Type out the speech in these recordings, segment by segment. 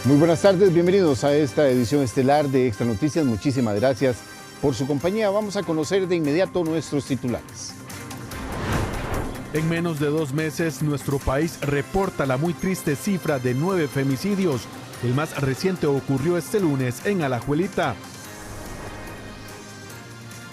Muy buenas tardes, bienvenidos a esta edición estelar de Extra Noticias. Muchísimas gracias por su compañía. Vamos a conocer de inmediato nuestros titulares. En menos de 2 meses, nuestro país reporta la muy triste cifra de 9 femicidios. El más reciente ocurrió este lunes en Alajuelita.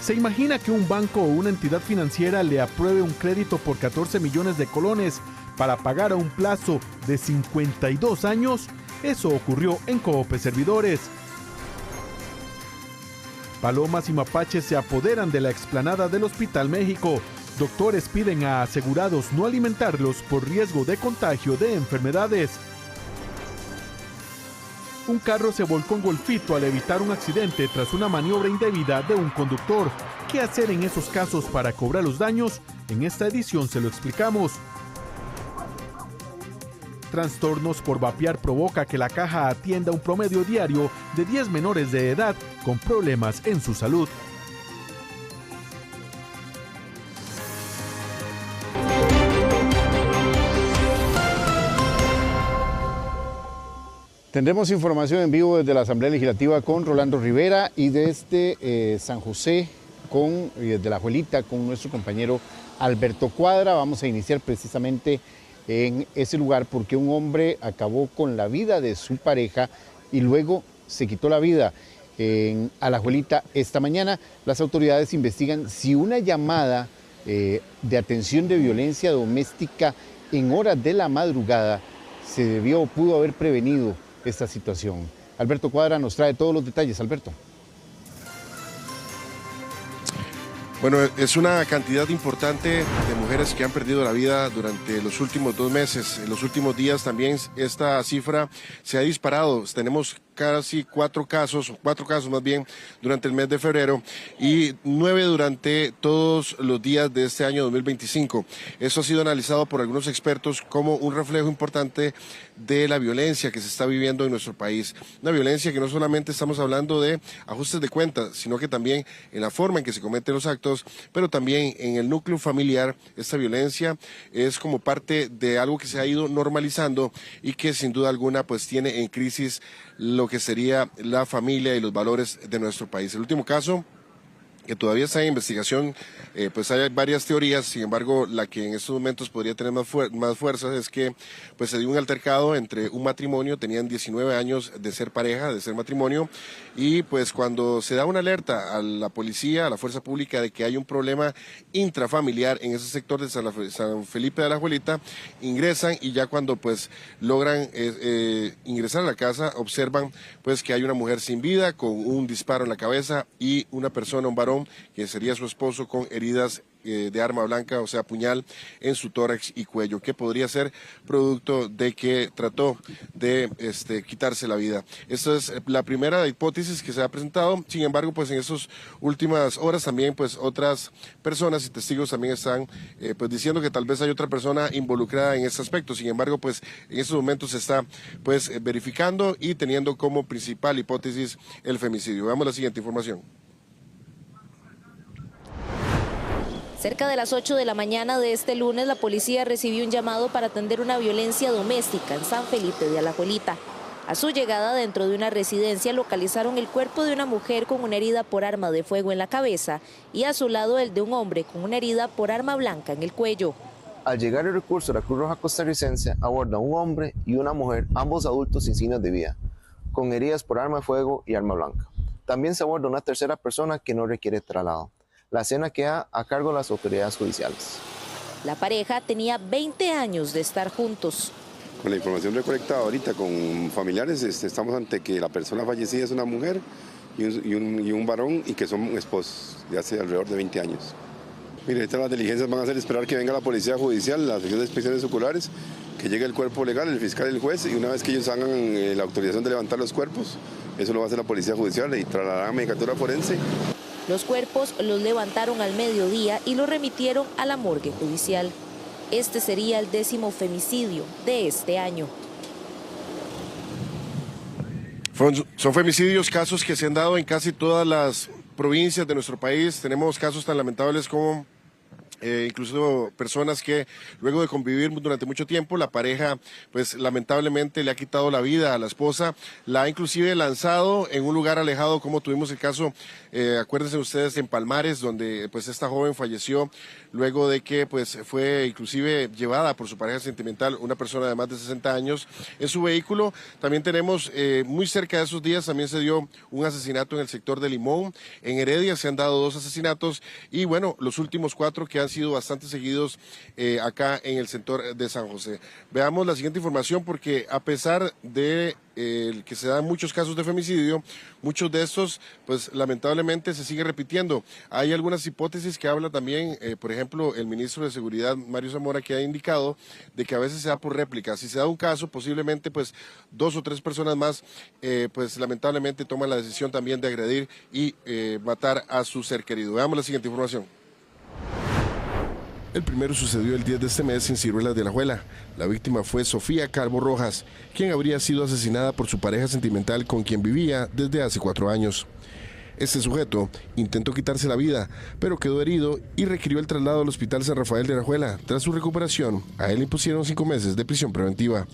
¿Se imagina que un banco o una entidad financiera le apruebe un crédito por 14 millones de colones para pagar a un plazo de 52 años? Eso ocurrió en Coope Servidores. Palomas y mapaches se apoderan de la explanada del Hospital México. Doctores piden a asegurados no alimentarlos por riesgo de contagio de enfermedades. Un carro se volcó en Golfito al evitar un accidente tras una maniobra indebida de un conductor. ¿Qué hacer en esos casos para cobrar los daños? En esta edición se lo explicamos. Trastornos por vapear provoca que la caja atienda un promedio diario de 10 menores de edad con problemas en su salud. Tendremos información en vivo desde la Asamblea Legislativa con Rolando Rivera y desde San José, desde La Juelita, con nuestro compañero Alberto Cuadra. Vamos a iniciar precisamente en ese lugar porque un hombre acabó con la vida de su pareja y luego se quitó la vida en Alajuelita esta mañana. Las autoridades investigan si una llamada de atención de violencia doméstica en horas de la madrugada se debió o pudo haber prevenido esta situación. Alberto Cuadra nos trae todos los detalles. Alberto. Bueno, es una cantidad importante de mujeres que han perdido la vida durante los últimos 2 meses. En los últimos días también esta cifra se ha disparado. Tenemos casi 4 casos más bien, durante el mes de febrero y 9 durante todos los días de este año 2025. Eso ha sido analizado por algunos expertos como un reflejo importante de la violencia que se está viviendo en nuestro país. Una violencia que no solamente estamos hablando de ajustes de cuentas, sino que también en la forma en que se cometen los actos, pero también en el núcleo familiar. Esta violencia es como parte de algo que se ha ido normalizando y que sin duda alguna pues tiene en crisis lo que sería la familia y los valores de nuestro país. El último caso, que todavía está en investigación, pues hay varias teorías. Sin embargo, la que en estos momentos podría tener más fuerza es que pues se dio un altercado entre un matrimonio. Tenían 19 años de ser pareja, de ser matrimonio, y pues cuando se da una alerta a la policía, a la fuerza pública de que hay un problema intrafamiliar en ese sector de San Felipe de Alajuelita, ingresan y ya cuando pues logran ingresar a la casa, observan pues que hay una mujer sin vida con un disparo en la cabeza y una persona, un varón, que sería su esposo, con heridas de arma blanca, o sea, puñal en su tórax y cuello, que podría ser producto de que trató de quitarse la vida. Esta es la primera hipótesis que se ha presentado. Sin embargo, pues en estas últimas horas también pues otras personas y testigos también están pues diciendo que tal vez hay otra persona involucrada en este aspecto. Sin embargo, pues en estos momentos se está pues verificando y teniendo como principal hipótesis el femicidio. Veamos la siguiente información. Cerca de las 8 de la mañana de este lunes, la policía recibió un llamado para atender una violencia doméstica en San Felipe de Alajuelita. A su llegada dentro de una residencia localizaron el cuerpo de una mujer con una herida por arma de fuego en la cabeza y a su lado el de un hombre con una herida por arma blanca en el cuello. Al llegar el recurso de la Cruz Roja Costarricense aborda a un hombre y una mujer, ambos adultos sin signos de vida, con heridas por arma de fuego y arma blanca. También se aborda una tercera persona que no requiere traslado. La escena queda a cargo de las autoridades judiciales. La pareja tenía 20 años de estar juntos. Con la información recolectada ahorita con familiares, estamos ante que la persona fallecida es una mujer y un varón y que son esposos de hace alrededor de 20 años. Mire, estas las diligencias van a hacer esperar que venga la policía judicial, la sección de inspecciones oculares, que llegue el cuerpo legal, el fiscal y el juez, y una vez que ellos hagan la autorización de levantar los cuerpos, eso lo va a hacer la policía judicial y trasladarán a medicatura forense. Los cuerpos los levantaron al mediodía y los remitieron a la morgue judicial. Este sería el 10º femicidio de este año. Son femicidios, casos que se han dado en casi todas las provincias de nuestro país. Tenemos casos tan lamentables como incluso personas que luego de convivir durante mucho tiempo, la pareja pues lamentablemente le ha quitado la vida a la esposa, la ha inclusive lanzado en un lugar alejado, como tuvimos el caso, acuérdense ustedes, en Palmares, donde pues esta joven falleció luego de que pues fue inclusive llevada por su pareja sentimental, una persona de más de 60 años, en su vehículo. También tenemos muy cerca de esos días, también se dio un asesinato en el sector de Limón. En Heredia se han dado 2 asesinatos y bueno, los últimos 4 que han sido bastante seguidos acá en el sector de San José. Veamos la siguiente información, porque a pesar de que se dan muchos casos de femicidio, muchos de estos pues lamentablemente se sigue repitiendo. Hay algunas hipótesis que habla también, por ejemplo, el ministro de Seguridad, Mario Zamora, que ha indicado de que a veces se da por réplica. Si se da un caso, posiblemente pues 2 o 3 personas más pues lamentablemente toman la decisión también de agredir y matar a su ser querido. Veamos la siguiente información. El primero sucedió el 10 de este mes en Ciruelas de Alajuela. La víctima fue Sofía Calvo Rojas, quien habría sido asesinada por su pareja sentimental con quien vivía desde hace 4 años. Este sujeto intentó quitarse la vida, pero quedó herido y requirió el traslado al Hospital San Rafael de Alajuela. Tras su recuperación, a él le impusieron 5 meses de prisión preventiva.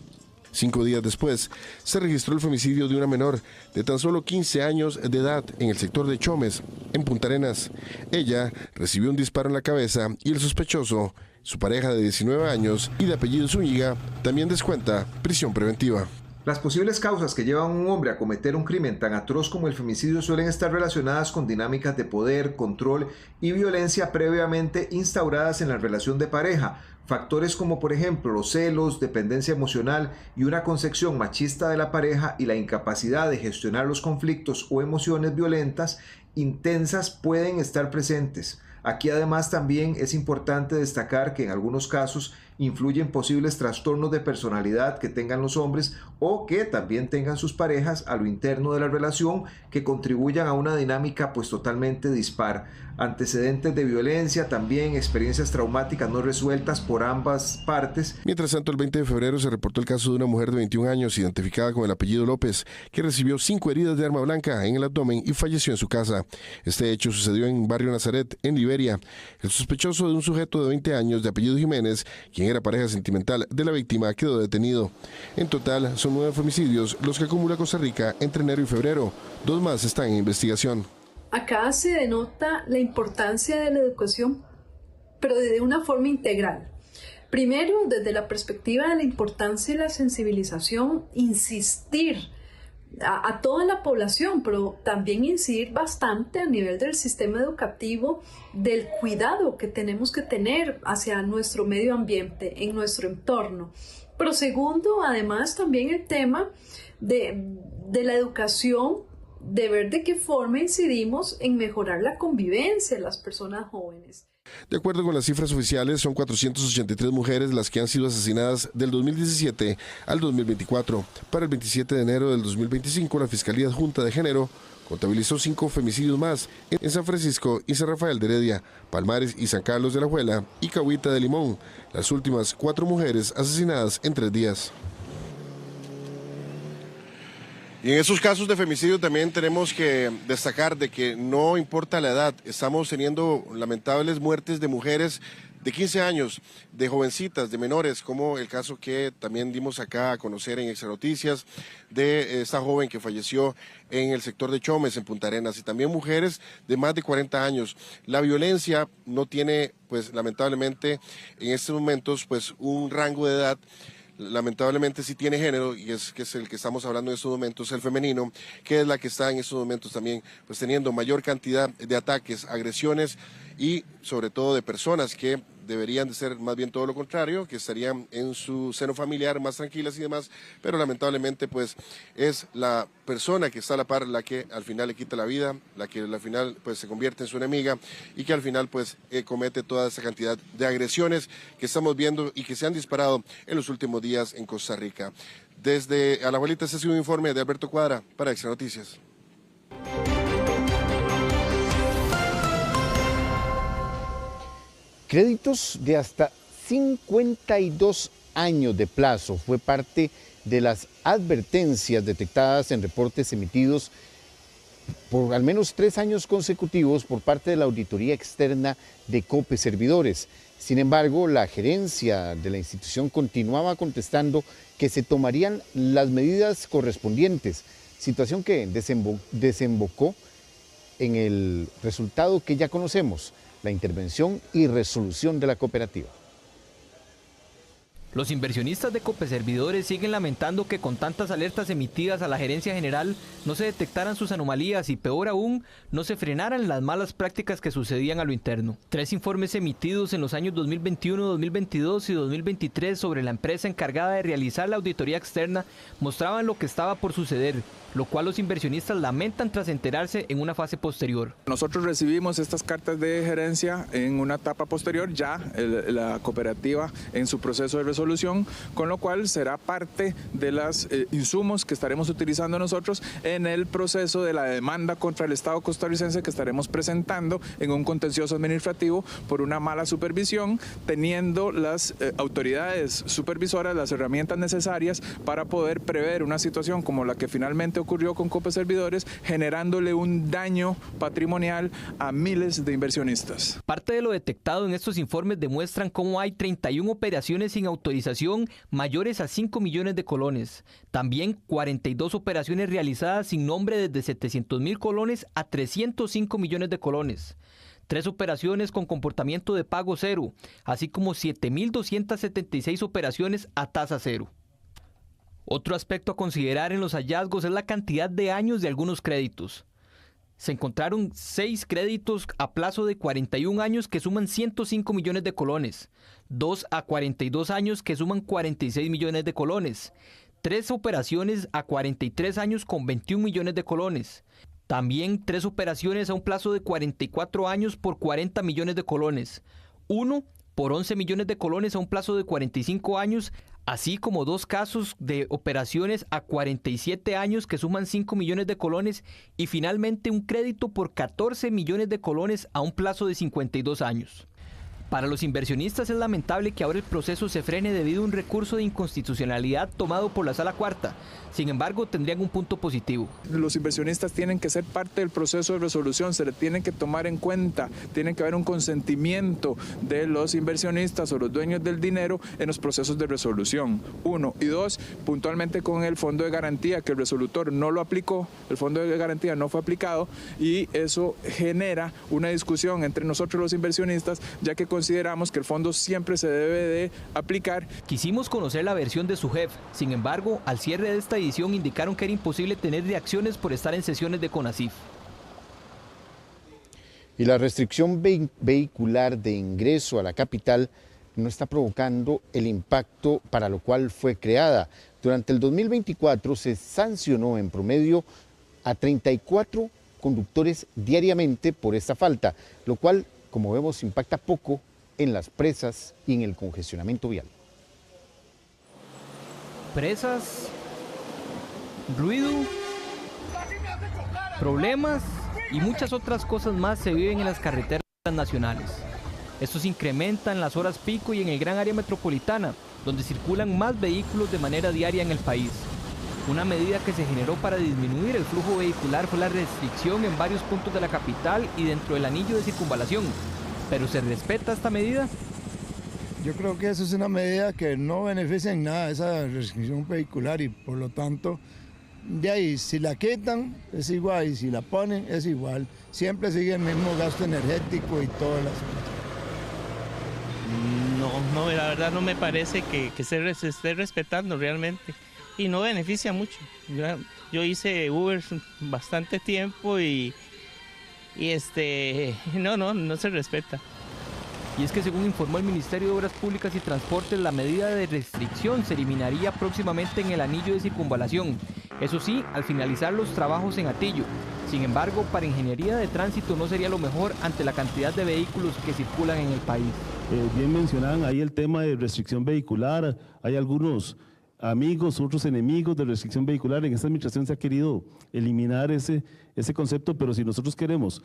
5 días después, se registró el femicidio de una menor de tan solo 15 años de edad en el sector de Chomes, en Punta Arenas. Ella recibió un disparo en la cabeza y el sospechoso, su pareja de 19 años y de apellido Zúñiga, también descuenta prisión preventiva. Las posibles causas que llevan a un hombre a cometer un crimen tan atroz como el femicidio suelen estar relacionadas con dinámicas de poder, control y violencia previamente instauradas en la relación de pareja. Factores como por ejemplo los celos, dependencia emocional y una concepción machista de la pareja y la incapacidad de gestionar los conflictos o emociones violentas intensas pueden estar presentes. Aquí además también es importante destacar que en algunos casos influyen posibles trastornos de personalidad que tengan los hombres o que también tengan sus parejas a lo interno de la relación, que contribuyan a una dinámica pues totalmente dispar. Antecedentes de violencia, también experiencias traumáticas no resueltas por ambas partes. Mientras tanto, el 20 de febrero se reportó el caso de una mujer de 21 años identificada con el apellido López, que recibió 5 heridas de arma blanca en el abdomen y falleció en su casa. Este hecho sucedió en Barrio Nazaret, en Liberia. El sospechoso, de un sujeto de 20 años de apellido Jiménez, quien era pareja sentimental de la víctima, quedó detenido. En total, son 9 femicidios los que acumula Costa Rica entre enero y febrero. 2 más están en investigación. Acá se denota la importancia de la educación, pero de una forma integral. Primero, desde la perspectiva de la importancia de la sensibilización, insistir a toda la población, pero también incidir bastante a nivel del sistema educativo del cuidado que tenemos que tener hacia nuestro medio ambiente, en nuestro entorno. Pero segundo, además también el tema de la educación, de ver de qué forma incidimos en mejorar la convivencia de las personas jóvenes. De acuerdo con las cifras oficiales, son 483 mujeres las que han sido asesinadas del 2017 al 2024. Para el 27 de enero del 2025, la Fiscalía Adjunta de Género contabilizó 5 femicidios más en San Francisco y San Rafael de Heredia, Palmares y San Carlos de la Alajuela y Cahuita de Limón. Las últimas 4 mujeres asesinadas en 3 días. Y en esos casos de femicidio también tenemos que destacar de que no importa la edad, estamos teniendo lamentables muertes de mujeres de 15 años, de jovencitas, de menores, como el caso que también dimos acá a conocer en Extra Noticias, de esta joven que falleció en el sector de Chomes, en Punta Arenas, y también mujeres de más de 40 años. La violencia no tiene, pues lamentablemente, en estos momentos, pues un rango de edad. Lamentablemente sí tiene género, y que es el que estamos hablando en estos momentos, el femenino, que es la que está en estos momentos también pues teniendo mayor cantidad de ataques, agresiones y sobre todo de personas que deberían de ser más bien todo lo contrario, que estarían en su seno familiar más tranquilas y demás, pero lamentablemente pues es la persona que está a la par la que al final le quita la vida, la que al final pues se convierte en su enemiga y que al final pues comete toda esa cantidad de agresiones que estamos viendo y que se han disparado en los últimos días en Costa Rica. Desde Alajuelita, este ha sido un informe de Alberto Cuadra para Extra Noticias. Créditos de hasta 52 años de plazo fue parte de las advertencias detectadas en reportes emitidos por al menos 3 años consecutivos por parte de la auditoría externa de COPE Servidores. Sin embargo, la gerencia de la institución continuaba contestando que se tomarían las medidas correspondientes, situación que desembocó en el resultado que ya conocemos, la intervención y resolución de la cooperativa. Los inversionistas de COPE Servidores siguen lamentando que con tantas alertas emitidas a la gerencia general no se detectaran sus anomalías y, peor aún, no se frenaran las malas prácticas que sucedían a lo interno. 3 informes emitidos en los años 2021, 2022 y 2023 sobre la empresa encargada de realizar la auditoría externa mostraban lo que estaba por suceder, lo cual los inversionistas lamentan tras enterarse en una fase posterior. Nosotros recibimos estas cartas de gerencia en una etapa posterior, ya la cooperativa en su proceso de resolución, con lo cual será parte de los insumos que estaremos utilizando nosotros en el proceso de la demanda contra el Estado costarricense que estaremos presentando en un contencioso administrativo por una mala supervisión, teniendo las autoridades supervisoras las herramientas necesarias para poder prever una situación como la que finalmente ocurrió con COPE Servidores, generándole un daño patrimonial a miles de inversionistas. Parte de lo detectado en estos informes demuestran cómo hay 31 operaciones sin autorización mayores a 5 millones de colones. También 42 operaciones realizadas sin nombre desde 700.000 colones a 305 millones de colones. 3 operaciones con comportamiento de pago cero, así como 7.276 operaciones a tasa cero. Otro aspecto a considerar en los hallazgos es la cantidad de años de algunos créditos. Se encontraron 6 créditos a plazo de 41 años que suman 105 millones de colones, 2 a 42 años que suman 46 millones de colones, 3 operaciones a 43 años con 21 millones de colones, también 3 operaciones a un plazo de 44 años por 40 millones de colones, 1 por 11 millones de colones a un plazo de 45 años, así como 2 casos de operaciones a 47 años que suman 5 millones de colones y finalmente un crédito por 14 millones de colones a un plazo de 52 años. Para los inversionistas es lamentable que ahora el proceso se frene debido a un recurso de inconstitucionalidad tomado por la Sala Cuarta. Sin embargo, tendrían un punto positivo. Los inversionistas tienen que ser parte del proceso de resolución, se le tienen que tomar en cuenta, tiene que haber un consentimiento de los inversionistas o los dueños del dinero en los procesos de resolución. 1 y 2, puntualmente con el fondo de garantía que el resolutor no lo aplicó, el fondo de garantía no fue aplicado y eso genera una discusión entre nosotros los inversionistas, ya que consideramos que el fondo siempre se debe de aplicar. Quisimos conocer la versión de su jefe, sin embargo, al cierre de esta edición indicaron que era imposible tener reacciones por estar en sesiones de CONACYF. Y la restricción vehicular de ingreso a la capital no está provocando el impacto para lo cual fue creada. Durante el 2024 se sancionó en promedio a 34 conductores diariamente por esta falta, lo cual, como vemos, impacta poco en las presas y en el congestionamiento vial. Presas, ruido, problemas y muchas otras cosas más se viven en las carreteras nacionales. Estos incrementan las horas pico y en el gran área metropolitana, donde circulan más vehículos de manera diaria en el país. Una medida que se generó para disminuir el flujo vehicular fue la restricción en varios puntos de la capital y dentro del anillo de circunvalación. ¿Pero se respeta esta medida? Yo creo que eso es una medida que no beneficia en nada esa restricción vehicular y por lo tanto, de ahí, si la quitan es igual y si la ponen es igual. Siempre sigue el mismo gasto energético y todas las cosas. No, la verdad no me parece que se esté respetando realmente y no beneficia mucho. Yo hice Uber bastante tiempo y no se respeta. Y es que según informó el Ministerio de Obras Públicas y Transportes, la medida de restricción se eliminaría próximamente en el anillo de circunvalación. Eso sí, al finalizar los trabajos en Atillo. Sin embargo, para ingeniería de tránsito no sería lo mejor ante la cantidad de vehículos que circulan en el país. Bien mencionaban ahí el tema de restricción vehicular. Hay algunos amigos, otros enemigos de restricción vehicular. En esta administración se ha querido eliminar ese concepto, pero si nosotros queremos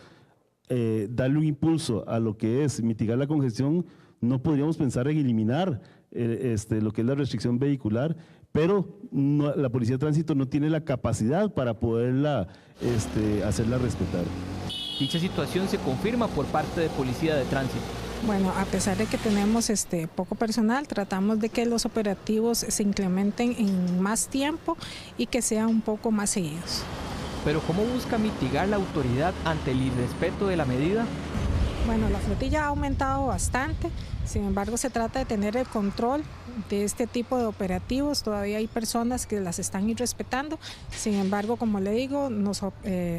darle un impulso a lo que es mitigar la congestión, no podríamos pensar en eliminar lo que es la restricción vehicular, pero la Policía de Tránsito no tiene la capacidad para poderla hacerla respetar. Dicha situación se confirma por parte de Policía de Tránsito. Bueno, a pesar de que tenemos poco personal, tratamos de que los operativos se incrementen en más tiempo y que sean un poco más seguidos. Pero ¿cómo busca mitigar la autoridad ante el irrespeto de la medida? Bueno, la flotilla ha aumentado bastante, sin embargo se trata de tener el control de este tipo de operativos. Todavía hay personas que las están irrespetando, sin embargo, como le digo, nos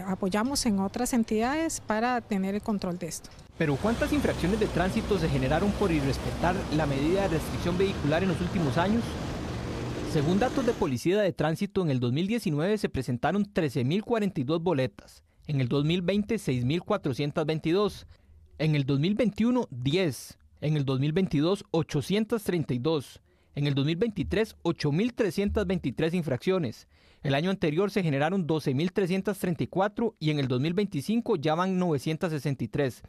apoyamos en otras entidades para tener el control de esto. Pero ¿cuántas infracciones de tránsito se generaron por irrespetar la medida de restricción vehicular en los últimos años? Según datos de Policía de Tránsito, en el 2019 se presentaron 13.042 boletas, en el 2020 6.422, en el 2021 10, en el 2022 832, en el 2023 8.323 infracciones. El año anterior se generaron 12.334 y en el 2025 ya van 963.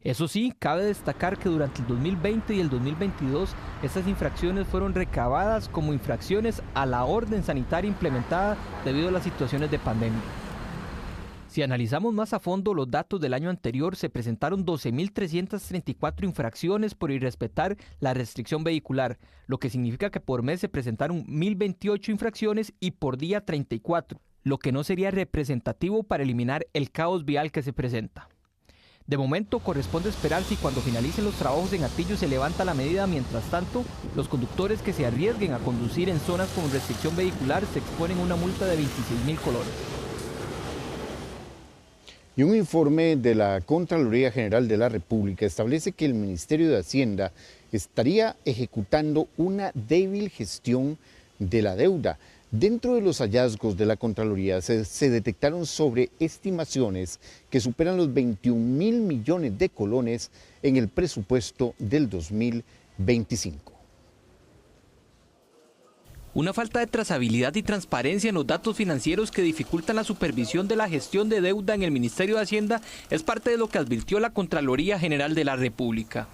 Eso sí, cabe destacar que durante el 2020 y el 2022 estas infracciones fueron recabadas como infracciones a la orden sanitaria implementada debido a las situaciones de pandemia. Si analizamos más a fondo los datos del año anterior, se presentaron 12.334 infracciones por irrespetar la restricción vehicular, lo que significa que por mes se presentaron 1.028 infracciones y por día 34, lo que no sería representativo para eliminar el caos vial que se presenta. De momento corresponde esperar si cuando finalicen los trabajos en Atillo se levanta la medida. Mientras tanto, los conductores que se arriesguen a conducir en zonas con restricción vehicular se exponen a una multa de 26.000 colones. Y un informe de la Contraloría General de la República establece que el Ministerio de Hacienda estaría ejecutando una débil gestión de la deuda. Dentro de los hallazgos de la Contraloría se detectaron sobreestimaciones que superan los 21.000 millones de colones en el presupuesto del 2025. Una falta de trazabilidad y transparencia en los datos financieros que dificultan la supervisión de la gestión de deuda en el Ministerio de Hacienda es parte de lo que advirtió la Contraloría General de la República.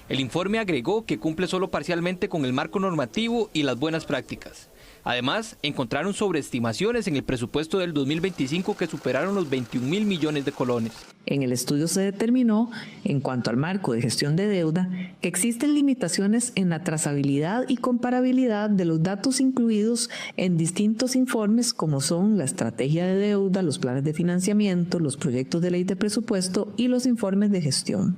El informe agregó que cumple solo parcialmente con el marco normativo y las buenas prácticas. Además, encontraron sobreestimaciones en el presupuesto del 2025 que superaron los 21.000 millones de colones. En el estudio se determinó, en cuanto al marco de gestión de deuda, que existen limitaciones en la trazabilidad y comparabilidad de los datos incluidos en distintos informes como son la estrategia de deuda, los planes de financiamiento, los proyectos de ley de presupuesto y los informes de gestión.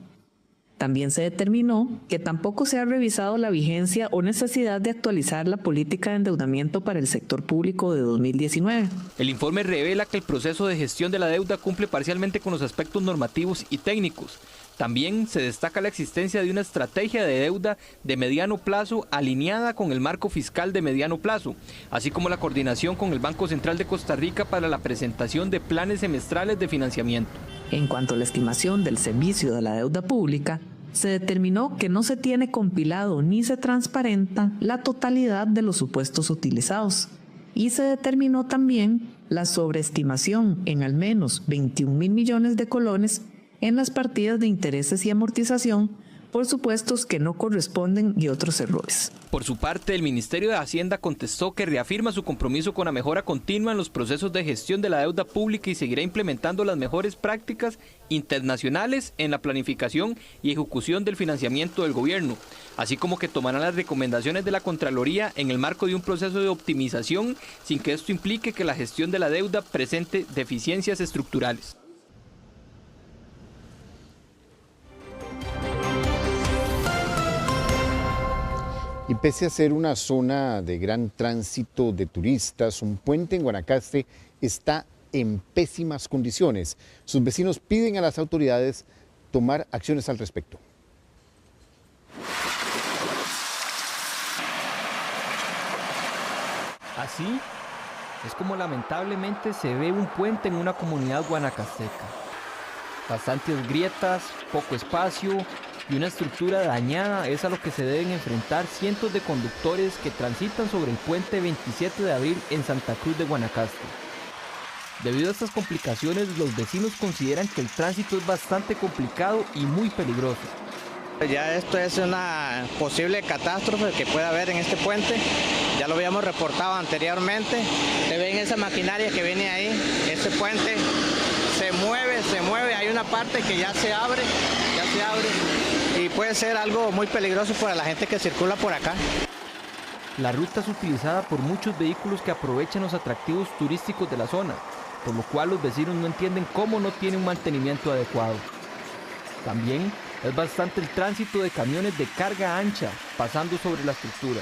También se determinó que tampoco se ha revisado la vigencia o necesidad de actualizar la política de endeudamiento para el sector público de 2019. El informe revela que el proceso de gestión de la deuda cumple parcialmente con los aspectos normativos y técnicos. También se destaca la existencia de una estrategia de deuda de mediano plazo alineada con el marco fiscal de mediano plazo, así como la coordinación con el Banco Central de Costa Rica para la presentación de planes semestrales de financiamiento. En cuanto a la estimación del servicio de la deuda pública, se determinó que no se tiene compilado ni se transparenta la totalidad de los supuestos utilizados. Y se determinó también la sobreestimación en al menos 21.000 millones de colones en las partidas de intereses y amortización por supuestos que no corresponden y otros errores. Por su parte, el Ministerio de Hacienda contestó que reafirma su compromiso con la mejora continua en los procesos de gestión de la deuda pública y seguirá implementando las mejores prácticas internacionales en la planificación y ejecución del financiamiento del gobierno, así como que tomarán las recomendaciones de la Contraloría en el marco de un proceso de optimización sin que esto implique que la gestión de la deuda presente deficiencias estructurales. Y pese a ser una zona de gran tránsito de turistas, un puente en Guanacaste está en pésimas condiciones. Sus vecinos piden a las autoridades tomar acciones al respecto. Así es como lamentablemente se ve un puente en una comunidad guanacasteca. Bastantes grietas, poco espacio y una estructura dañada es a lo que se deben enfrentar cientos de conductores que transitan sobre el puente 27 de abril en Santa Cruz de Guanacaste. Debido a estas complicaciones, los vecinos consideran que el tránsito es bastante complicado y muy peligroso. Ya esto es una posible catástrofe que puede haber en este puente, ya lo habíamos reportado anteriormente. Se ven esa maquinaria que viene ahí, ese puente se mueve, hay una parte que ya se abre y puede ser algo muy peligroso para la gente que circula por acá. La ruta es utilizada por muchos vehículos que aprovechan los atractivos turísticos de la zona, por lo cual los vecinos no entienden cómo no tiene un mantenimiento adecuado. También es bastante el tránsito de camiones de carga ancha pasando sobre la estructura.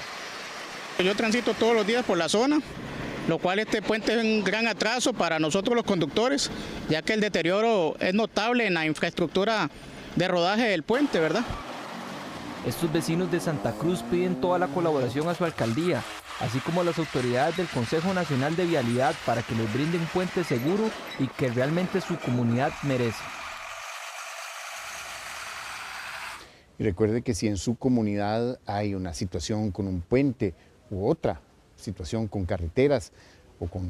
Yo transito todos los días por la zona, lo cual este puente es un gran atraso para nosotros los conductores, ya que el deterioro es notable en la infraestructura de rodaje del puente, ¿verdad? Estos vecinos de Santa Cruz piden toda la colaboración a su alcaldía, así como a las autoridades del Consejo Nacional de Vialidad para que les brinden un puente seguro y que realmente su comunidad merece. Y recuerde que si en su comunidad hay una situación con un puente u otra situación con carreteras o con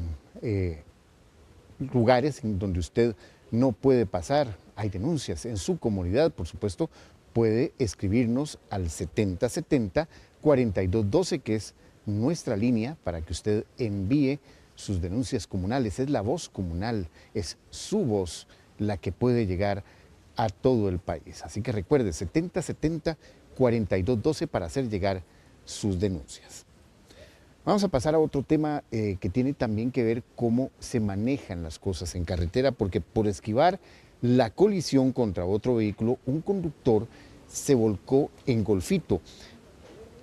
lugares en donde usted no puede pasar, hay denuncias en su comunidad, por supuesto, puede escribirnos al 7070-4212, que es nuestra línea para que usted envíe sus denuncias comunales. Es la voz comunal, es su voz la que puede llegar a todo el país. Así que recuerde, 7070-4212 para hacer llegar sus denuncias. Vamos a pasar a otro tema que tiene también que ver cómo se manejan las cosas en carretera, porque por esquivar la colisión contra otro vehículo, un conductor se volcó en Golfito.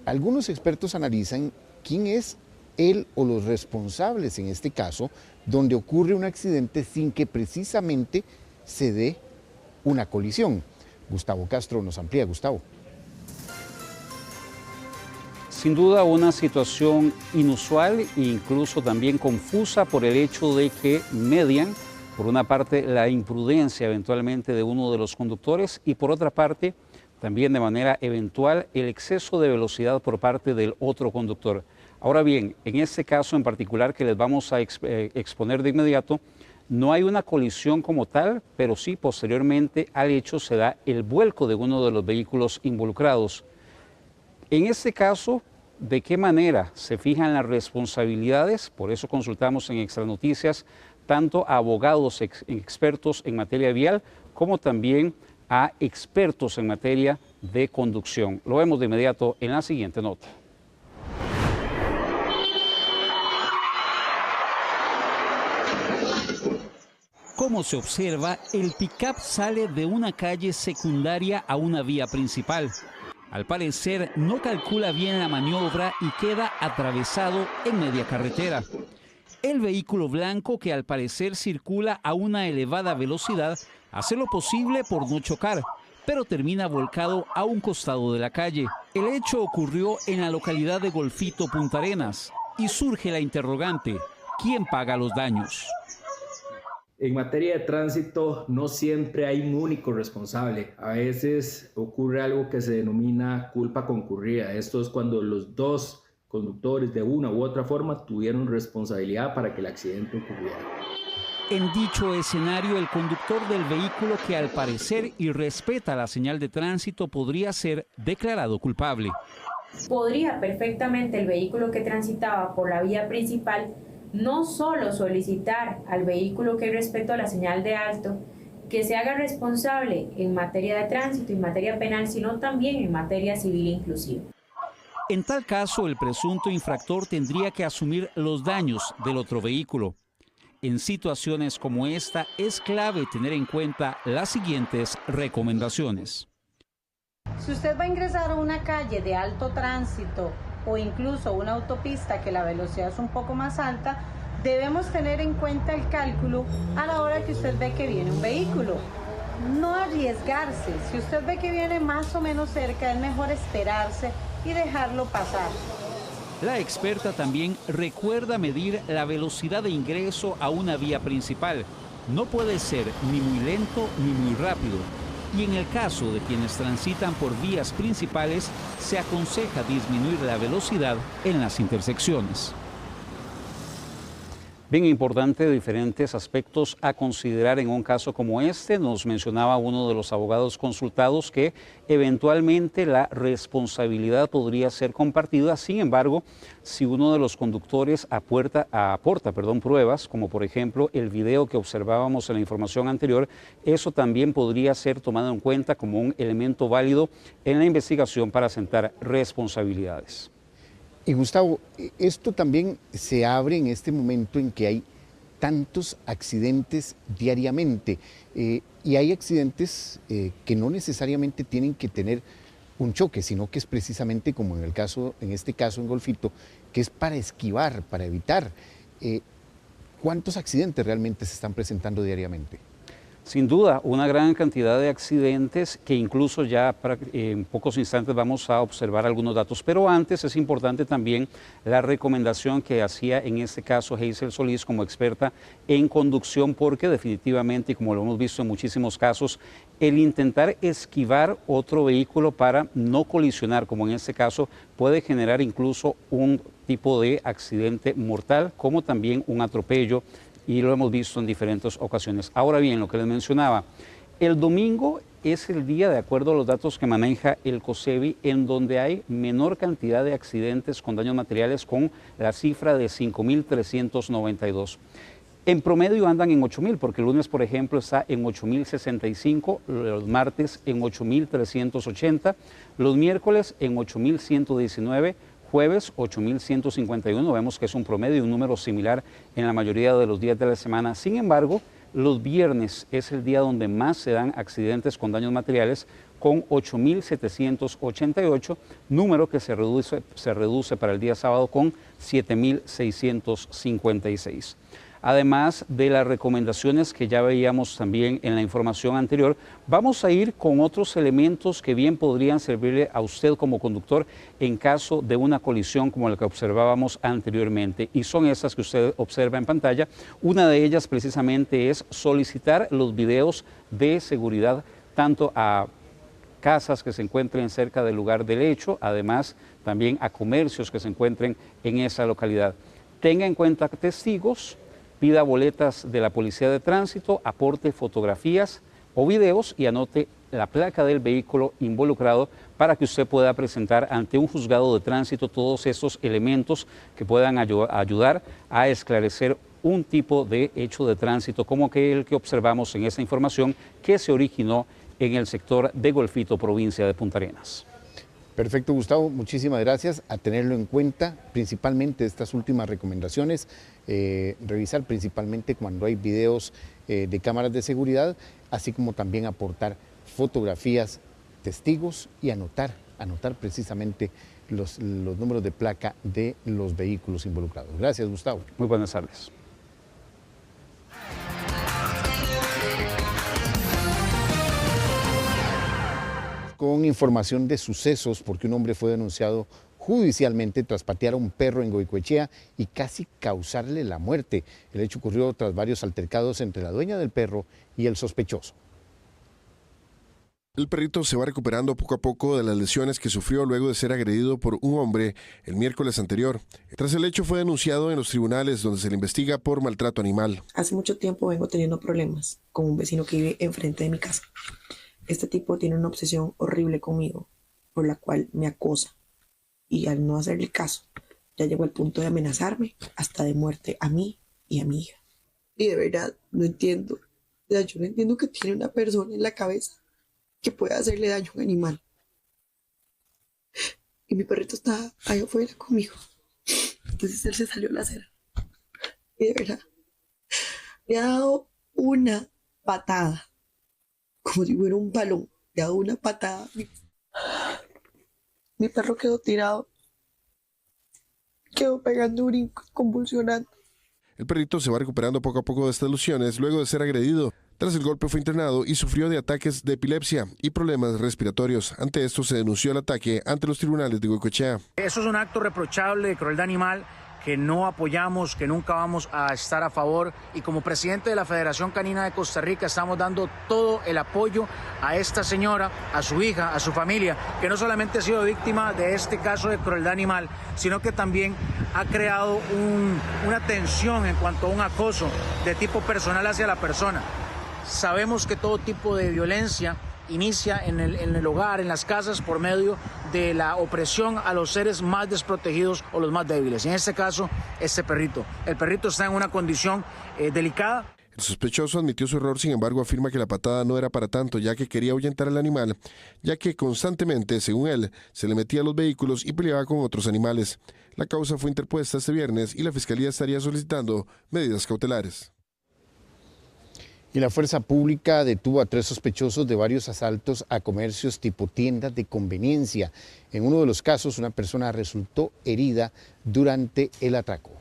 Algunos expertos analizan quién es él o los responsables en este caso, donde ocurre un accidente sin que precisamente se dé una colisión. Gustavo Castro nos amplía. Gustavo. Sin duda una situación inusual e incluso también confusa por el hecho de que median, por una parte, la imprudencia eventualmente de uno de los conductores y por otra parte, también de manera eventual, el exceso de velocidad por parte del otro conductor. Ahora bien, en este caso en particular que les vamos a exponer de inmediato, no hay una colisión como tal, pero sí posteriormente al hecho se da el vuelco de uno de los vehículos involucrados. En este caso, ¿de qué manera se fijan las responsabilidades? Por eso consultamos en Extra Noticias tanto a abogados expertos en materia vial como también a expertos en materia de conducción. Lo vemos de inmediato en la siguiente nota. Como se observa, el pick-up sale de una calle secundaria a una vía principal. Al parecer, no calcula bien la maniobra y queda atravesado en media carretera. El vehículo blanco, que al parecer circula a una elevada velocidad, hace lo posible por no chocar, pero termina volcado a un costado de la calle. El hecho ocurrió en la localidad de Golfito, Punta Arenas, y surge la interrogante: ¿quién paga los daños? En materia de tránsito no siempre hay un único responsable. A veces ocurre algo que se denomina culpa concurrida. Esto es cuando los dos conductores de una u otra forma tuvieron responsabilidad para que el accidente ocurriera. En dicho escenario, el conductor del vehículo, que al parecer irrespeta la señal de tránsito, podría ser declarado culpable. Podría perfectamente el vehículo que transitaba por la vía principal no solo solicitar al vehículo que respetó la señal de alto que se haga responsable en materia de tránsito y materia penal, sino también en materia civil inclusive. En tal caso, el presunto infractor tendría que asumir los daños del otro vehículo. En situaciones como esta, es clave tener en cuenta las siguientes recomendaciones. Si usted va a ingresar a una calle de alto tránsito o incluso una autopista que la velocidad es un poco más alta, debemos tener en cuenta el cálculo a la hora que usted ve que viene un vehículo. No arriesgarse. Si usted ve que viene más o menos cerca, es mejor esperarse y dejarlo pasar. La experta también recuerda medir la velocidad de ingreso a una vía principal. No puede ser ni muy lento ni muy rápido. Y en el caso de quienes transitan por vías principales, se aconseja disminuir la velocidad en las intersecciones. Bien importante, diferentes aspectos a considerar en un caso como este. Nos mencionaba uno de los abogados consultados que eventualmente la responsabilidad podría ser compartida. Sin embargo, si uno de los conductores aporta pruebas, como por ejemplo el video que observábamos en la información anterior, eso también podría ser tomado en cuenta como un elemento válido en la investigación para asentar responsabilidades. Y Gustavo, esto también se abre en este momento en que hay tantos accidentes diariamente y hay accidentes que no necesariamente tienen que tener un choque, sino que es precisamente como en este caso en Golfito, que es para esquivar, para evitar. ¿Cuántos accidentes realmente se están presentando diariamente? Sin duda, una gran cantidad de accidentes que incluso ya en pocos instantes vamos a observar algunos datos. Pero antes es importante también la recomendación que hacía en este caso Hazel Solís como experta en conducción, porque definitivamente, y como lo hemos visto en muchísimos casos, el intentar esquivar otro vehículo para no colisionar, como en este caso, puede generar incluso un tipo de accidente mortal, como también un atropello, y lo hemos visto en diferentes ocasiones. Ahora bien, lo que les mencionaba, el domingo es el día, de acuerdo a los datos que maneja el COSEBI, en donde hay menor cantidad de accidentes con daños materiales, con la cifra de 5.392. En promedio andan en 8.000, porque el lunes, por ejemplo, está en 8.065, los martes en 8.380, los miércoles en 8.119, jueves 8.151, vemos que es un promedio y un número similar en la mayoría de los días de la semana. Sin embargo, los viernes es el día donde más se dan accidentes con daños materiales, con 8.788, número que se reduce para el día sábado con 7.656. Además de las recomendaciones que ya veíamos también en la información anterior, vamos a ir con otros elementos que bien podrían servirle a usted como conductor en caso de una colisión como la que observábamos anteriormente. Y son esas que usted observa en pantalla. Una de ellas precisamente es solicitar los videos de seguridad tanto a casas que se encuentren cerca del lugar del hecho, además también a comercios que se encuentren en esa localidad. Tenga en cuenta testigos, pida boletas de la Policía de Tránsito, aporte fotografías o videos y anote la placa del vehículo involucrado para que usted pueda presentar ante un juzgado de tránsito todos estos elementos que puedan ayudar a esclarecer un tipo de hecho de tránsito como el que observamos en esta información que se originó en el sector de Golfito, provincia de Punta Arenas. Perfecto, Gustavo, muchísimas gracias. A tenerlo en cuenta, principalmente estas últimas recomendaciones, revisar principalmente cuando hay videos de cámaras de seguridad, así como también aportar fotografías, testigos y anotar precisamente los números de placa de los vehículos involucrados. Gracias, Gustavo. Muy buenas tardes. Con información de sucesos, porque un hombre fue denunciado judicialmente tras patear a un perro en Goicoechea y casi causarle la muerte. El hecho ocurrió tras varios altercados entre la dueña del perro y el sospechoso. El perrito se va recuperando poco a poco de las lesiones que sufrió luego de ser agredido por un hombre el miércoles anterior. Tras el hecho fue denunciado en los tribunales donde se le investiga por maltrato animal. Hace mucho tiempo vengo teniendo problemas con un vecino que vive enfrente de mi casa. Este tipo tiene una obsesión horrible conmigo, por la cual me acosa. Y al no hacerle caso, ya llegó al punto de amenazarme hasta de muerte a mí y a mi hija. Y de verdad, no entiendo. Yo no entiendo que tiene una persona en la cabeza que pueda hacerle daño a un animal. Y mi perrito está ahí afuera conmigo. Entonces él se salió a la acera. Y de verdad, me ha dado una patada. Como si fuera un balón, le ha dado una patada. Mi perro quedó tirado. Quedó pegando brincos, convulsionando. El perrito se va recuperando poco a poco de estas lesiones luego de ser agredido. Tras el golpe fue internado y sufrió de ataques de epilepsia y problemas respiratorios. Ante esto se denunció el ataque ante los tribunales de Goicoechea. Eso es un acto reprochable de crueldad animal que no apoyamos, que nunca vamos a estar a favor, y como presidente de la Federación Canina de Costa Rica estamos dando todo el apoyo a esta señora, a su hija, a su familia, que no solamente ha sido víctima de este caso de crueldad animal, sino que también ha creado una tensión en cuanto a un acoso de tipo personal hacia la persona. Sabemos que todo tipo de violencia inicia en el hogar, en las casas, por medio de la opresión a los seres más desprotegidos o los más débiles. En este caso, este perrito. El perrito está en una condición delicada. El sospechoso admitió su error, sin embargo afirma que la patada no era para tanto, ya que quería ahuyentar al animal, ya que constantemente, según él, se le metía a los vehículos y peleaba con otros animales. La causa fue interpuesta este viernes y la Fiscalía estaría solicitando medidas cautelares. Y la fuerza pública detuvo a 3 sospechosos de varios asaltos a comercios tipo tiendas de conveniencia. En uno de los casos, una persona resultó herida durante el atraco.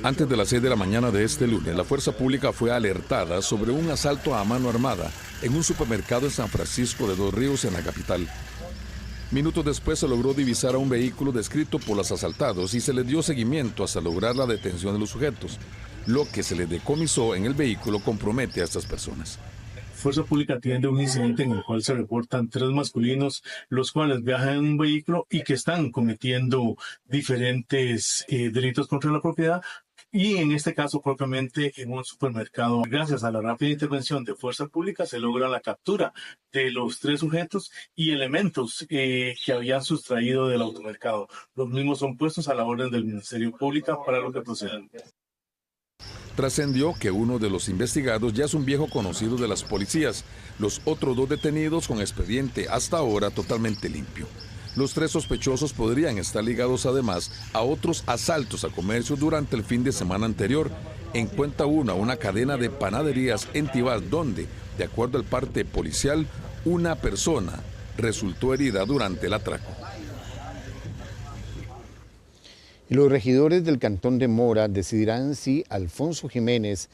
Antes de las 6 de la mañana de este lunes, la fuerza pública fue alertada sobre un asalto a mano armada en un supermercado en San Francisco de Dos Ríos, en la capital. Minutos después se logró divisar a un vehículo descrito por los asaltados y se le dio seguimiento hasta lograr la detención de los sujetos. Lo que se le decomisó en el vehículo compromete a estas personas. Fuerza Pública atiende un incidente en el cual se reportan 3 masculinos, los cuales viajan en un vehículo y que están cometiendo diferentes delitos contra la propiedad, y en este caso propiamente en un supermercado. Gracias a la rápida intervención de Fuerza Pública se logra la captura de los 3 sujetos y elementos que habían sustraído del automercado. Los mismos son puestos a la orden del Ministerio Público para lo que procedan. Trascendió que uno de los investigados ya es un viejo conocido de las policías. Los otros 2 detenidos con expediente hasta ahora totalmente limpio. Los 3 sospechosos podrían estar ligados además a otros asaltos a comercios durante el fin de semana anterior. En Cuenta una cadena de panaderías en Tibás, donde, de acuerdo al parte policial, una persona resultó herida durante el atraco. Y los regidores del Cantón de Mora decidirán si Alfonso Jiménez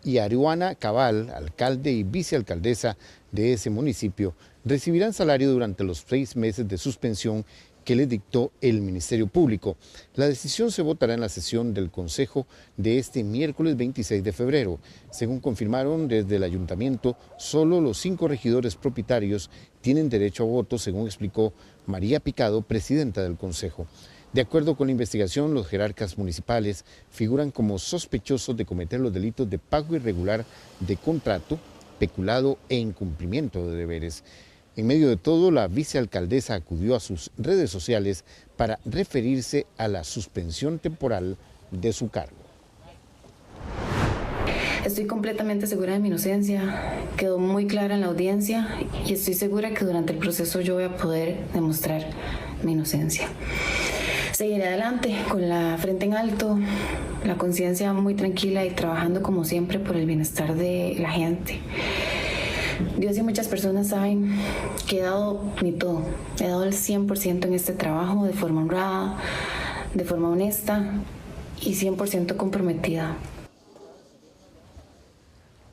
y Ariana Cabal, alcalde y vicealcaldesa de ese municipio, recibirán salario durante los 6 meses de suspensión que les dictó el Ministerio Público. La decisión se votará en la sesión del Consejo de este miércoles 26 de febrero. Según confirmaron desde el ayuntamiento, solo los 5 regidores propietarios tienen derecho a voto, según explicó María Picado, presidenta del Consejo. De acuerdo con la investigación, los jerarcas municipales figuran como sospechosos de cometer los delitos de pago irregular de contrato, peculado e incumplimiento de deberes. En medio de todo, la vicealcaldesa acudió a sus redes sociales para referirse a la suspensión temporal de su cargo. Estoy completamente segura de mi inocencia, quedó muy clara en la audiencia y estoy segura que durante el proceso yo voy a poder demostrar mi inocencia. Seguiré adelante con la frente en alto, la conciencia muy tranquila y trabajando como siempre por el bienestar de la gente. Dios y muchas personas saben que he dado mi todo, he dado el 100% en este trabajo de forma honrada, de forma honesta y 100% comprometida.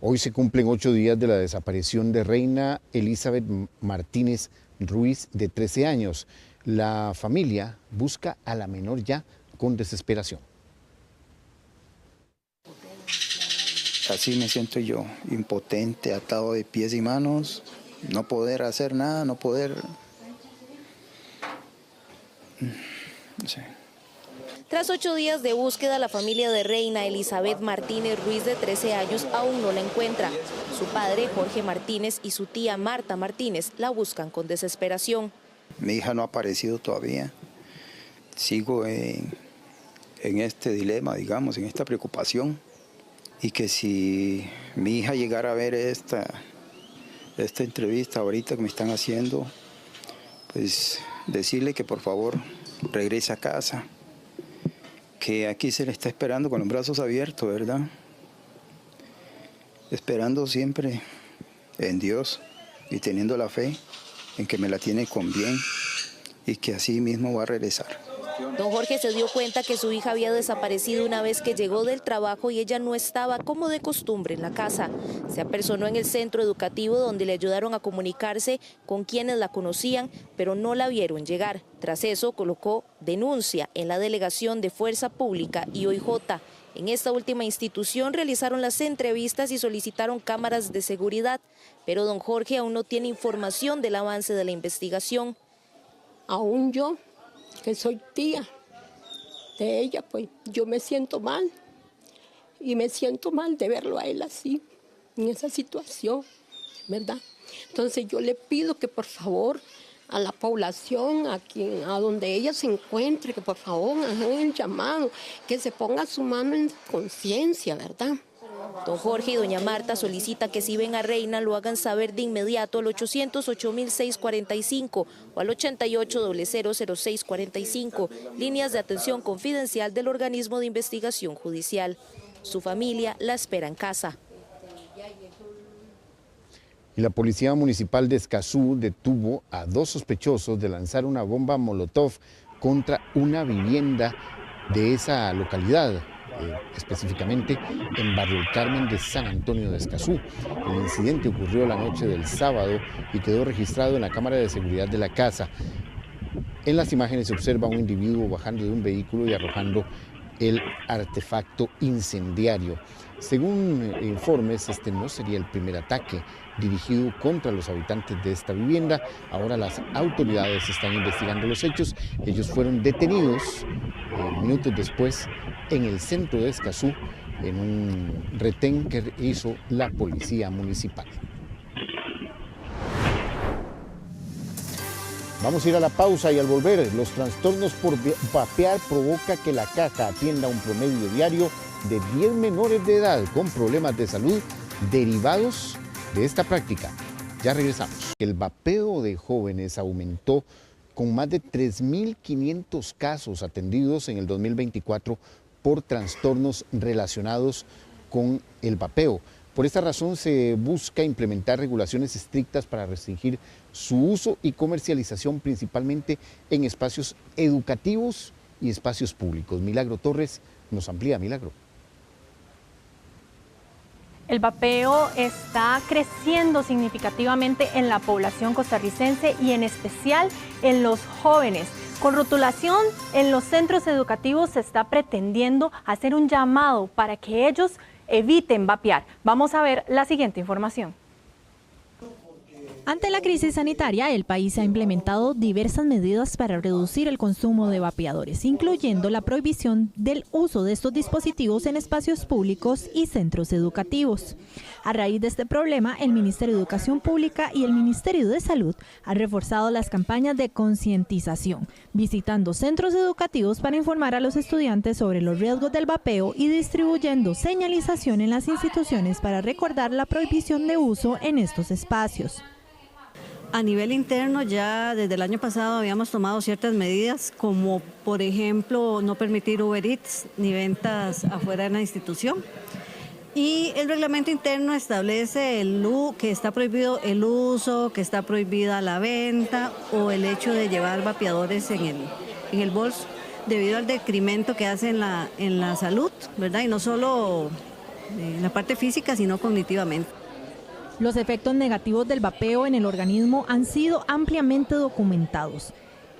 Hoy se cumplen 8 días de la desaparición de Reina Elizabeth Martínez Ruiz, de 13 años. La familia busca a la menor ya con desesperación. Así me siento yo, impotente, atado de pies y manos, no poder hacer nada, no poder... No sé. Tras 8 días de búsqueda, la familia de Reina Elizabeth Martínez Ruiz, de 13 años, aún no la encuentra. Su padre, Jorge Martínez, y su tía, Marta Martínez, la buscan con desesperación. Mi hija no ha aparecido todavía. Sigo en este dilema, digamos, en esta preocupación. Y que si mi hija llegara a ver esta entrevista ahorita que me están haciendo, pues decirle que por favor regrese a casa. Que aquí se le está esperando con los brazos abiertos, ¿verdad? Esperando siempre en Dios y teniendo la fe en que me la tiene con bien y que así mismo va a regresar. Don Jorge se dio cuenta que su hija había desaparecido una vez que llegó del trabajo y ella no estaba como de costumbre en la casa. Se apersonó en el centro educativo donde le ayudaron a comunicarse con quienes la conocían, pero no la vieron llegar. Tras eso colocó denuncia en la Delegación de Fuerza Pública y OIJ. En esta última institución realizaron las entrevistas y solicitaron cámaras de seguridad, pero don Jorge aún no tiene información del avance de la investigación. Aún yo, que soy tía de ella, pues yo me siento mal y me siento mal de verlo a él así, en esa situación, ¿verdad? Entonces yo le pido que por favor a la población, a donde ella se encuentre, que por favor hagan el llamado, que se ponga su mano en conciencia, ¿verdad? Don Jorge y doña Marta solicitan que si ven a Reina lo hagan saber de inmediato al 808.645 o al 88000645, líneas de atención confidencial del organismo de investigación judicial. Su familia la espera en casa. Y la Policía Municipal de Escazú detuvo a 2 sospechosos de lanzar una bomba molotov contra una vivienda de esa localidad, específicamente en Barrio El Carmen de San Antonio de Escazú. El incidente ocurrió la noche del sábado y quedó registrado en la cámara de seguridad de la casa. En las imágenes se observa a un individuo bajando de un vehículo y arrojando el artefacto incendiario. Según informes, este no sería el primer ataque dirigido contra los habitantes de esta vivienda. Ahora las autoridades están investigando los hechos. Ellos fueron detenidos minutos después en el centro de Escazú en un retén que hizo la policía municipal. Vamos a ir a la pausa y al volver, los trastornos por vapear provoca que la caja atienda un promedio diario de 10 menores de edad con problemas de salud derivados de esta práctica. Ya regresamos. El vapeo de jóvenes aumentó con más de 3.500 casos atendidos en el 2024 por trastornos relacionados con el vapeo. Por esta razón se busca implementar regulaciones estrictas para restringir su uso y comercialización principalmente en espacios educativos y espacios públicos. Milagro Torres nos amplía. Milagro. El vapeo está creciendo significativamente en la población costarricense y en especial en los jóvenes. Con rotulación en los centros educativos se está pretendiendo hacer un llamado para que ellos eviten vapear. Vamos a ver la siguiente información. Ante la crisis sanitaria, el país ha implementado diversas medidas para reducir el consumo de vapeadores, incluyendo la prohibición del uso de estos dispositivos en espacios públicos y centros educativos. A raíz de este problema, el Ministerio de Educación Pública y el Ministerio de Salud han reforzado las campañas de concientización, visitando centros educativos para informar a los estudiantes sobre los riesgos del vapeo y distribuyendo señalización en las instituciones para recordar la prohibición de uso en estos espacios. A nivel interno, ya desde el año pasado habíamos tomado ciertas medidas, como por ejemplo no permitir Uber Eats ni ventas afuera de la institución. Y el reglamento interno establece que está prohibido el uso, que está prohibida la venta o el hecho de llevar vapeadores en el bolso, debido al decremento que hace en la salud, ¿verdad? Y no solo en la parte física, sino cognitivamente. Los efectos negativos del vapeo en el organismo han sido ampliamente documentados.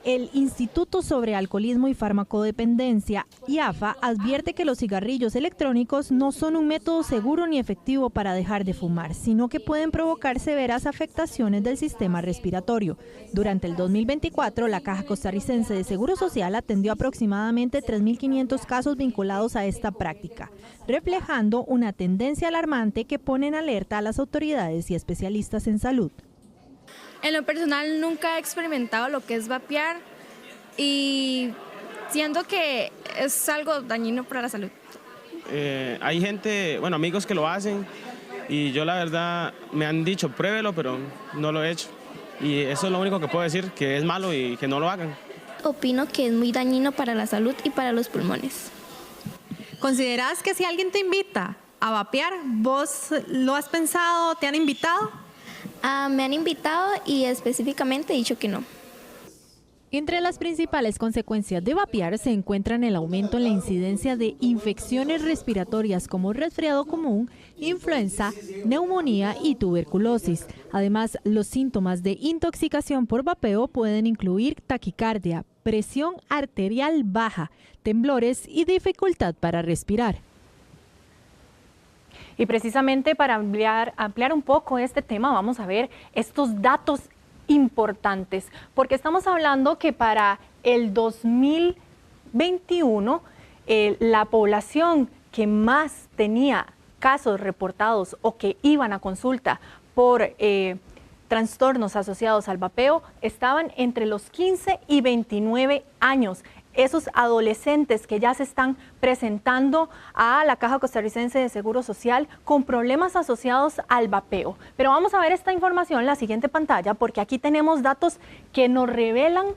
El Instituto sobre Alcoholismo y Farmacodependencia, IAFA, advierte que los cigarrillos electrónicos no son un método seguro ni efectivo para dejar de fumar, sino que pueden provocar severas afectaciones del sistema respiratorio. Durante el 2024, la Caja Costarricense de Seguro Social atendió aproximadamente 3.500 casos vinculados a esta práctica, reflejando una tendencia alarmante que pone en alerta a las autoridades y especialistas en salud. En lo personal nunca he experimentado lo que es vapear y siento que es algo dañino para la salud. Hay gente, amigos que lo hacen y yo la verdad me han dicho pruébelo, pero no lo he hecho. Y eso es lo único que puedo decir, que es malo y que no lo hagan. Opino que es muy dañino para la salud y para los pulmones. ¿Consideras que si alguien te invita a vapear, vos lo has pensado, te han invitado? Me han invitado y específicamente he dicho que no. Entre las principales consecuencias de vapear se encuentran el aumento en la incidencia de infecciones respiratorias como resfriado común, influenza, neumonía y tuberculosis. Además, los síntomas de intoxicación por vapeo pueden incluir taquicardia, presión arterial baja, temblores y dificultad para respirar. Y precisamente para ampliar un poco este tema, vamos a ver estos datos importantes, porque estamos hablando que para el 2021 la población que más tenía casos reportados o que iban a consulta por trastornos asociados al vapeo estaban entre los 15 y 29 años. Esos adolescentes que ya se están presentando a la Caja Costarricense de Seguro Social con problemas asociados al vapeo. Pero vamos a ver esta información en la siguiente pantalla, porque aquí tenemos datos que nos revelan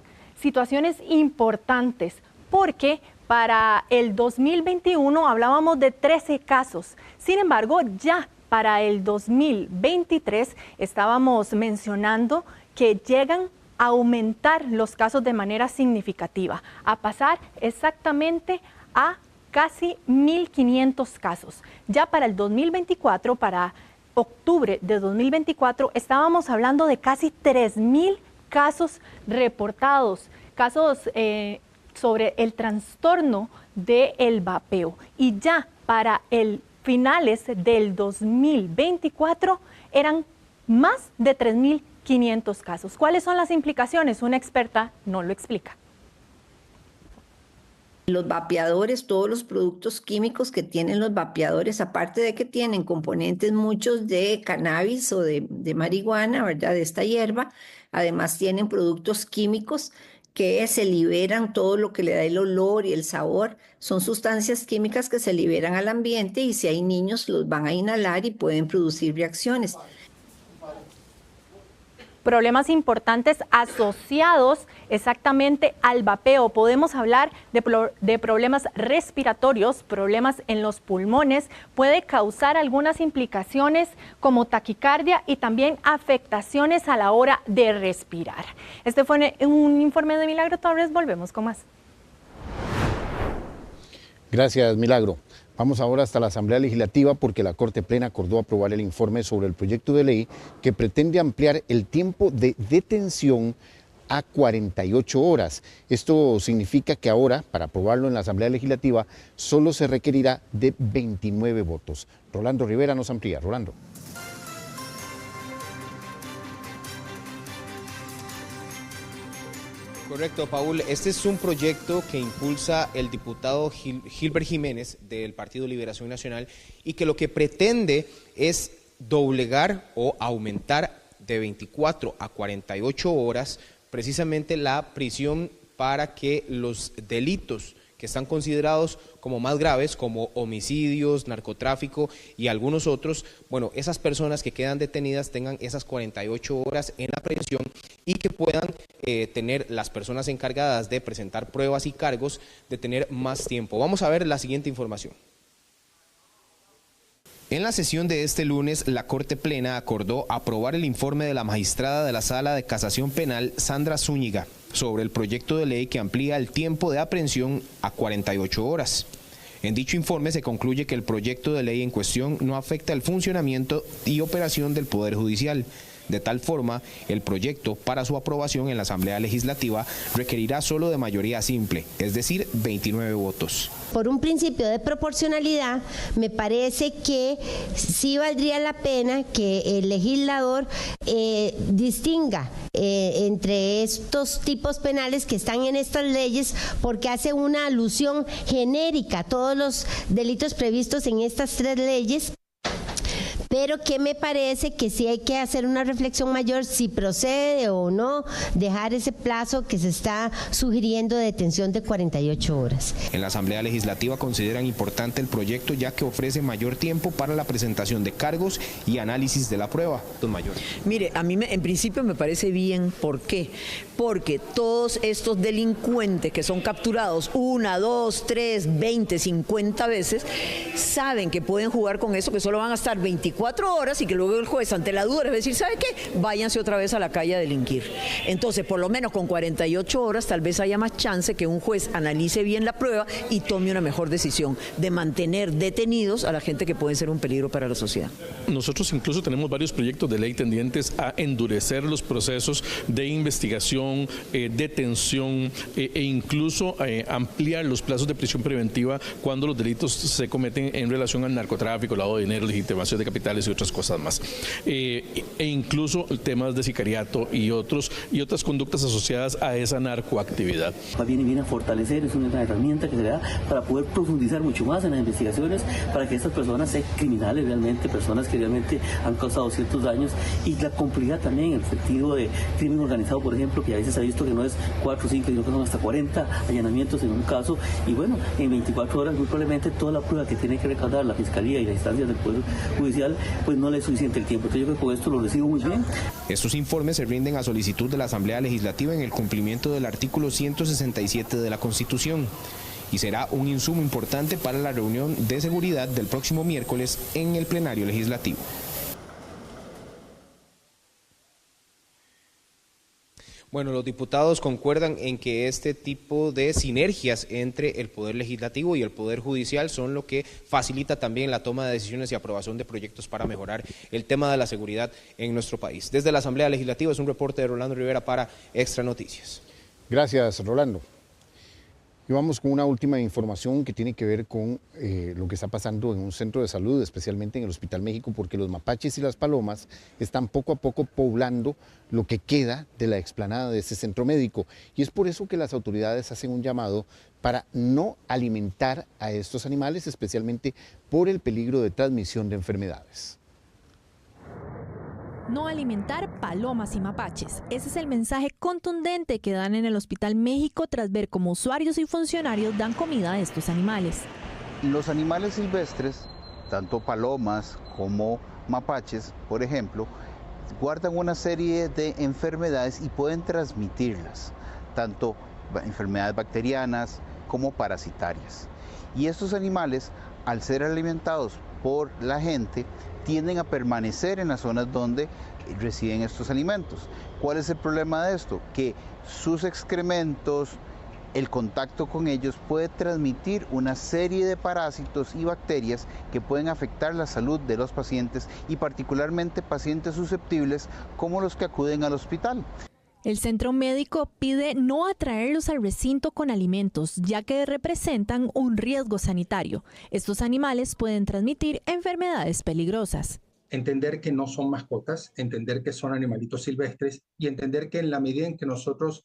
situaciones importantes, porque para el 2021 hablábamos de 13 casos. Sin embargo, ya para el 2023 estábamos mencionando que llegan a aumentar los casos de manera significativa, a pasar exactamente a casi 1.500 casos. Ya para el 2024, para octubre de 2024, estábamos hablando de casi 3.000 casos reportados, casos sobre el trastorno del vapeo. Y ya para el finales del 2024 eran más de 3.500 casos. ¿Cuáles son las implicaciones? Una experta nos lo explica. Los vapeadores, todos los productos químicos que tienen los vapeadores, aparte de que tienen componentes muchos de cannabis o de marihuana, ¿verdad? De esta hierba, además tienen productos químicos que se liberan, todo lo que le da el olor y el sabor, son sustancias químicas que se liberan al ambiente y si hay niños los van a inhalar y pueden producir reacciones. Problemas importantes asociados exactamente al vapeo. Podemos hablar de problemas respiratorios, problemas en los pulmones, puede causar algunas implicaciones como taquicardia y también afectaciones a la hora de respirar. Este fue un informe de Milagro Torres, volvemos con más. Gracias, Milagro. Vamos ahora hasta la Asamblea Legislativa porque la Corte Plena acordó aprobar el informe sobre el proyecto de ley que pretende ampliar el tiempo de detención a 48 horas. Esto significa que ahora, para aprobarlo en la Asamblea Legislativa, solo se requerirá de 29 votos. Rolando Rivera nos amplía. Rolando. Correcto, Paul. Este es un proyecto que impulsa el diputado Gilbert Jiménez del Partido Liberación Nacional y que lo que pretende es doblegar o aumentar de 24 a 48 horas precisamente la prisión para que los delitos que están considerados como más graves, como homicidios, narcotráfico y algunos otros, bueno, esas personas que quedan detenidas tengan esas 48 horas en la prisión y que puedan tener las personas encargadas de presentar pruebas y cargos de tener más tiempo. Vamos a ver la siguiente información. En la sesión de este lunes, la Corte Plena acordó aprobar el informe de la magistrada de la Sala de Casación Penal, Sandra Zúñiga, sobre el proyecto de ley que amplía el tiempo de aprehensión a 48 horas. En dicho informe se concluye que el proyecto de ley en cuestión no afecta el funcionamiento y operación del Poder Judicial. De tal forma, el proyecto para su aprobación en la Asamblea Legislativa requerirá solo de mayoría simple, es decir, 29 votos. Por un principio de proporcionalidad, me parece que sí valdría la pena que el legislador distinga entre estos tipos penales que están en estas leyes, porque hace una alusión genérica a todos los delitos previstos en estas tres leyes. Pero que me parece que sí hay que hacer una reflexión mayor si procede o no dejar ese plazo que se está sugiriendo de detención de 48 horas. En la Asamblea Legislativa consideran importante el proyecto ya que ofrece mayor tiempo para la presentación de cargos y análisis de la prueba. Don Mayor. Mire, a mí en principio me parece bien. ¿Por qué? Porque todos estos delincuentes que son capturados 1, 2, 3, 20, 50 veces, saben que pueden jugar con eso, que solo van a estar 24 24 horas y que luego el juez, ante la duda, le va a decir, ¿sabe qué? Váyanse otra vez a la calle a delinquir. Entonces, por lo menos con 48 horas tal vez haya más chance que un juez analice bien la prueba y tome una mejor decisión de mantener detenidos a la gente que puede ser un peligro para la sociedad. Nosotros incluso tenemos varios proyectos de ley tendientes a endurecer los procesos de investigación, detención e incluso ampliar los plazos de prisión preventiva cuando los delitos se cometen en relación al narcotráfico, lavado de dinero, legitimación de capitales y otras cosas más. E incluso temas de sicariato y otras conductas asociadas a esa narcoactividad. Viene a fortalecer, es una herramienta que se le da para poder profundizar mucho más en las investigaciones, para que estas personas sean criminales realmente, personas que realmente han causado ciertos daños, y la complejidad también en el sentido de crimen organizado, por ejemplo, que a veces se ha visto que no es 4 o 5, sino que son hasta 40 allanamientos en un caso, y bueno, en 24 horas muy probablemente toda la prueba que tiene que recaudar la Fiscalía y las instancias del Poder Judicial, pues no le es suficiente el tiempo. Entonces yo creo que con esto lo recibo muy bien. Estos informes se rinden a solicitud de la Asamblea Legislativa en el cumplimiento del artículo 167 de la Constitución, y será un insumo importante para la reunión de seguridad del próximo miércoles en el plenario legislativo. Bueno, los diputados concuerdan en que este tipo de sinergias entre el Poder Legislativo y el Poder Judicial son lo que facilita también la toma de decisiones y aprobación de proyectos para mejorar el tema de la seguridad en nuestro país. Desde la Asamblea Legislativa es un reporte de Rolando Rivera para Extra Noticias. Gracias, Rolando. Y vamos con una última información que tiene que ver con lo que está pasando en un centro de salud, especialmente en el Hospital México, porque los mapaches y las palomas están poco a poco poblando lo que queda de la explanada de ese centro médico. Y es por eso que las autoridades hacen un llamado para no alimentar a estos animales, especialmente por el peligro de transmisión de enfermedades. No alimentar palomas y mapaches. Ese es el mensaje contundente que dan en el Hospital México tras ver cómo usuarios y funcionarios dan comida a estos animales. Los animales silvestres, tanto palomas como mapaches, por ejemplo, guardan una serie de enfermedades y pueden transmitirlas, tanto enfermedades bacterianas como parasitarias. Y estos animales, al ser alimentados por la gente, tienden a permanecer en las zonas donde residen estos alimentos. ¿Cuál es el problema de esto? Que sus excrementos, el contacto con ellos puede transmitir una serie de parásitos y bacterias que pueden afectar la salud de los pacientes y particularmente pacientes susceptibles como los que acuden al hospital. El centro médico pide no atraerlos al recinto con alimentos, ya que representan un riesgo sanitario. Estos animales pueden transmitir enfermedades peligrosas. Entender que no son mascotas, entender que son animalitos silvestres y entender que en la medida en que nosotros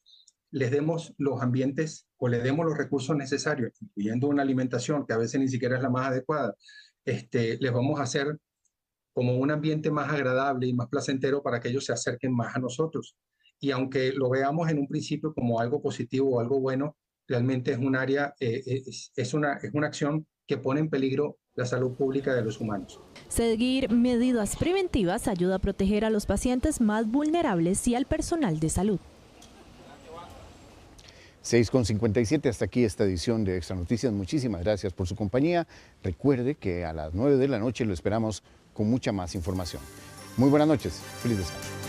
les demos los ambientes o les demos los recursos necesarios, incluyendo una alimentación que a veces ni siquiera es la más adecuada, les vamos a hacer como un ambiente más agradable y más placentero para que ellos se acerquen más a nosotros. Y aunque lo veamos en un principio como algo positivo o algo bueno, realmente es un área, es una acción que pone en peligro la salud pública de los humanos. Seguir medidas preventivas ayuda a proteger a los pacientes más vulnerables y al personal de salud. 6:57, hasta aquí esta edición de Extra Noticias. Muchísimas gracias por su compañía. Recuerde que a las 9 de la noche lo esperamos con mucha más información. Muy buenas noches. Feliz descanso.